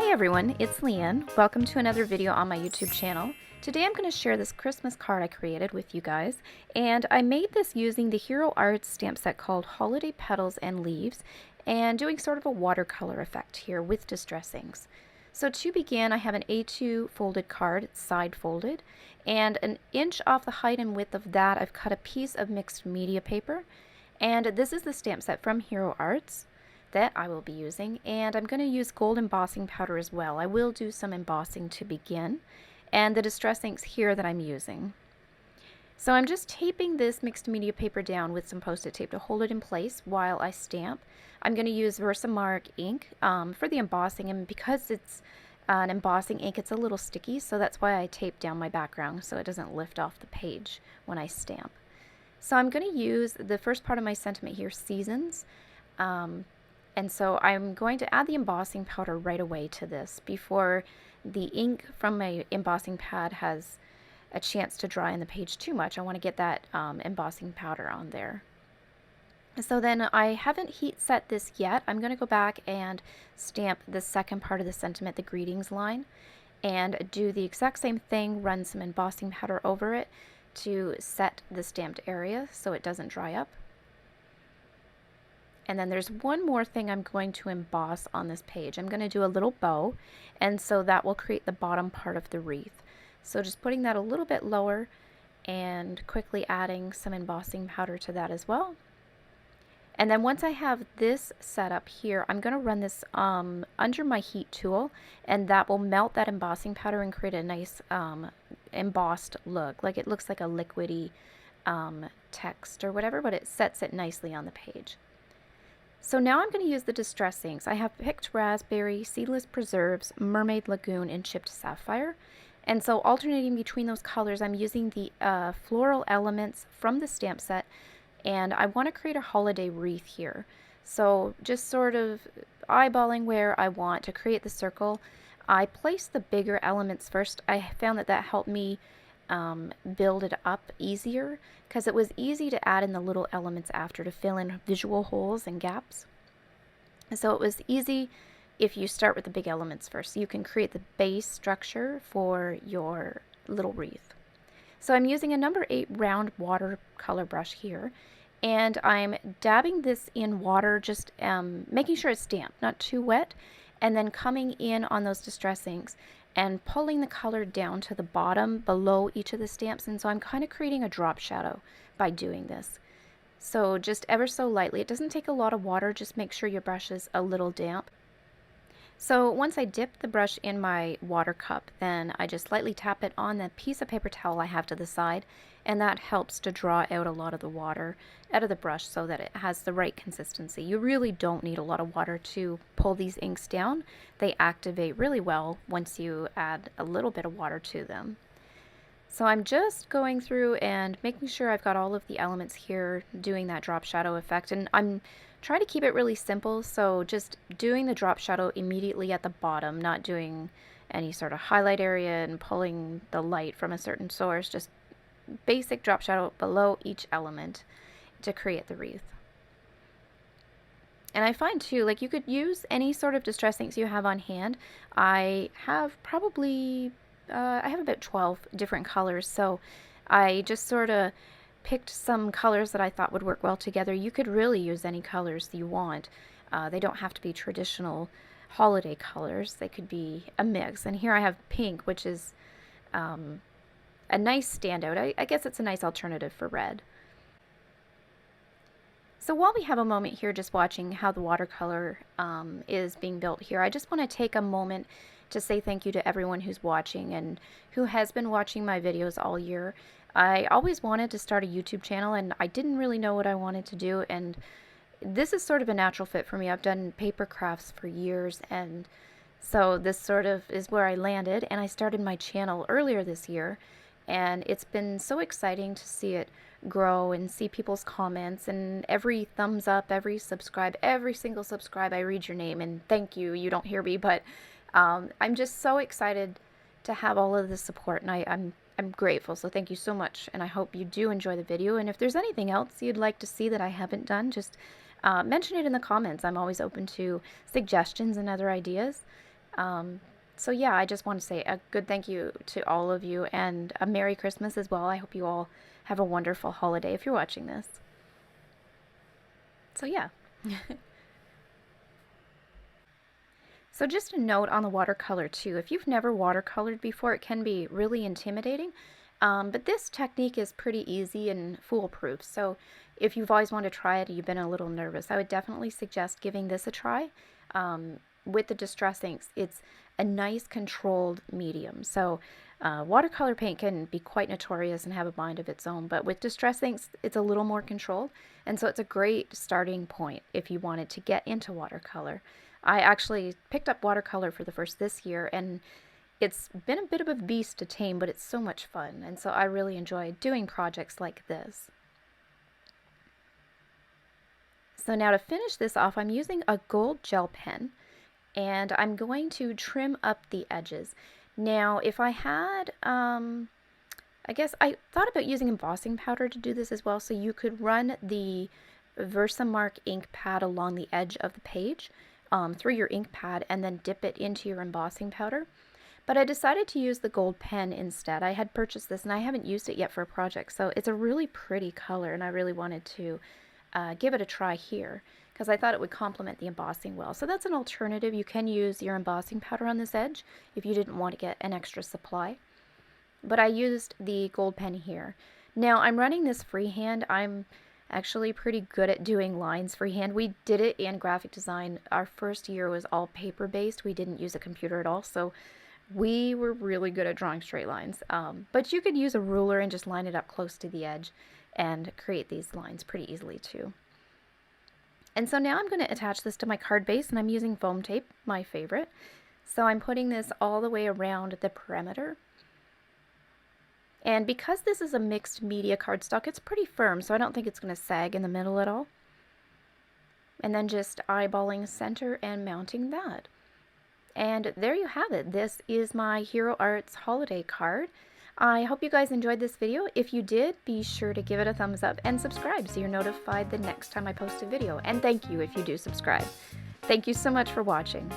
Hey everyone, it's Leanne. Welcome to another video on my YouTube channel. Today I'm going to share this Christmas card I created with you guys, and I made this using the Hero Arts stamp set called Holiday Petals and Leaves, and doing sort of a watercolor effect here with distress inks. So to begin, I have an A2 folded card, it's side folded, and an inch off the height and width of that I've cut a piece of mixed media paper, and this is the stamp set from Hero Arts that I will be using, and I'm going to use gold embossing powder as well. I will do some embossing to begin, and the distress inks here that I'm using. So I'm just taping this mixed media paper down with some post-it tape to hold it in place while I stamp. I'm going to use Versamark ink for the embossing, and because it's an embossing ink, it's a little sticky, so that's why I tape down my background so it doesn't lift off the page when I stamp. So I'm going to use the first part of my sentiment here, Seasons. And so I'm going to add the embossing powder right away to this before the ink from my embossing pad has a chance to dry on the page too much. I want to get that embossing powder on there. So then I haven't heat set this yet. I'm going to go back and stamp the second part of the sentiment, the greetings line, and do the exact same thing, run some embossing powder over it to set the stamped area so it doesn't dry up. And then there's one more thing I'm going to emboss on this page. I'm going to do a little bow, and so that will create the bottom part of the wreath. So just putting that a little bit lower and quickly adding some embossing powder to that as well. And then once I have this set up here, I'm going to run this under my heat tool, and that will melt that embossing powder and create a nice embossed look. Like it looks like a liquidy text or whatever, but it sets it nicely on the page. So now I'm going to use the distress inks. I have picked raspberry, seedless preserves, mermaid lagoon, and chipped sapphire. And so alternating between those colors, I'm using the floral elements from the stamp set, and I want to create a holiday wreath here. So just sort of eyeballing where I want to create the circle. I placed the bigger elements first. I found that helped me build it up easier, because it was easy to add in the little elements after to fill in visual holes and gaps. So it was easy if you start with the big elements first, so you can create the base structure for your little wreath. So I'm using a number 8 round watercolor brush here, and I'm dabbing this in water, just making sure it's damp, not too wet, and then coming in on those distress inks and pulling the color down to the bottom below each of the stamps. And so I'm kind of creating a drop shadow by doing this. So just ever so lightly. It doesn't take a lot of water, just make sure your brush is a little damp. So once I dip the brush in my water cup, then I just lightly tap it on the piece of paper towel I have to the side, and that helps to draw out a lot of the water out of the brush so that it has the right consistency. You really don't need a lot of water to pull these inks down. They activate really well once you add a little bit of water to them. So I'm just going through and making sure I've got all of the elements here, doing that drop shadow effect, and I'm trying to keep it really simple, so just doing the drop shadow immediately at the bottom, not doing any sort of highlight area and pulling the light from a certain source, just basic drop shadow below each element to create the wreath. And I find too, like, you could use any sort of distress inks you have on hand. I have probably I have about 12 different colors, so I just sort of picked some colors that I thought would work well together. You could really use any colors you want. They don't have to be traditional holiday colors. They could be a mix. And here I have pink, which is a nice standout. I guess it's a nice alternative for red. So while we have a moment here just watching how the watercolor is being built here, I just want to take a moment to say thank you to everyone who's watching and who has been watching my videos all year. I always wanted to start a YouTube channel, and I didn't really know what I wanted to do, and this is sort of a natural fit for me. I've done paper crafts for years, and so this sort of is where I landed, and I started my channel earlier this year, and it's been so exciting to see it grow and see people's comments, and every thumbs up, every subscribe, every single subscribe, I read your name, and thank you. You don't hear me, but I'm just so excited to have all of the support, and I'm grateful, so thank you so much, and I hope you do enjoy the video. And if there's anything else you'd like to see that I haven't done, just mention it in the comments. I'm always open to suggestions and other ideas. So yeah, I just want to say a good thank you to all of you and a Merry Christmas as well. I hope you all have a wonderful holiday if you're watching this. So yeah. So just a note on the watercolor too. If you've never watercolored before, it can be really intimidating. But this technique is pretty easy and foolproof. So if you've always wanted to try it and you've been a little nervous, I would definitely suggest giving this a try. With the distress inks, it's a nice controlled medium. So watercolor paint can be quite notorious and have a mind of its own, but with distress inks, it's a little more controlled. And so it's a great starting point if you wanted to get into watercolor. I actually picked up watercolor for the first this year, and it's been a bit of a beast to tame, but it's so much fun. And so I really enjoy doing projects like this. So now to finish this off, I'm using a gold gel pen, and I'm going to trim up the edges. Now, if I had, I guess I thought about using embossing powder to do this as well, so you could run the Versamark ink pad along the edge of the page through your ink pad and then dip it into your embossing powder. But I decided to use the gold pen instead. I had purchased this and I haven't used it yet for a project, so it's a really pretty color and I really wanted to give it a try here because I thought it would complement the embossing well. So that's an alternative. You can use your embossing powder on this edge if you didn't want to get an extra supply. But I used the gold pen here. Now I'm running this freehand. I'm actually pretty good at doing lines freehand. We did it in graphic design. Our first year was all paper based. We didn't use a computer at all, so we were really good at drawing straight lines. But you could use a ruler and just line it up close to the edge and create these lines pretty easily too. And so now I'm going to attach this to my card base, and I'm using foam tape, my favorite. So I'm putting this all the way around the perimeter. And because this is a mixed media cardstock, it's pretty firm, so I don't think it's going to sag in the middle at all. And then just eyeballing center and mounting that. And there you have it. This is my Hero Arts holiday card. I hope you guys enjoyed this video. If you did, be sure to give it a thumbs up and subscribe so you're notified the next time I post a video. And thank you if you do subscribe. Thank you so much for watching.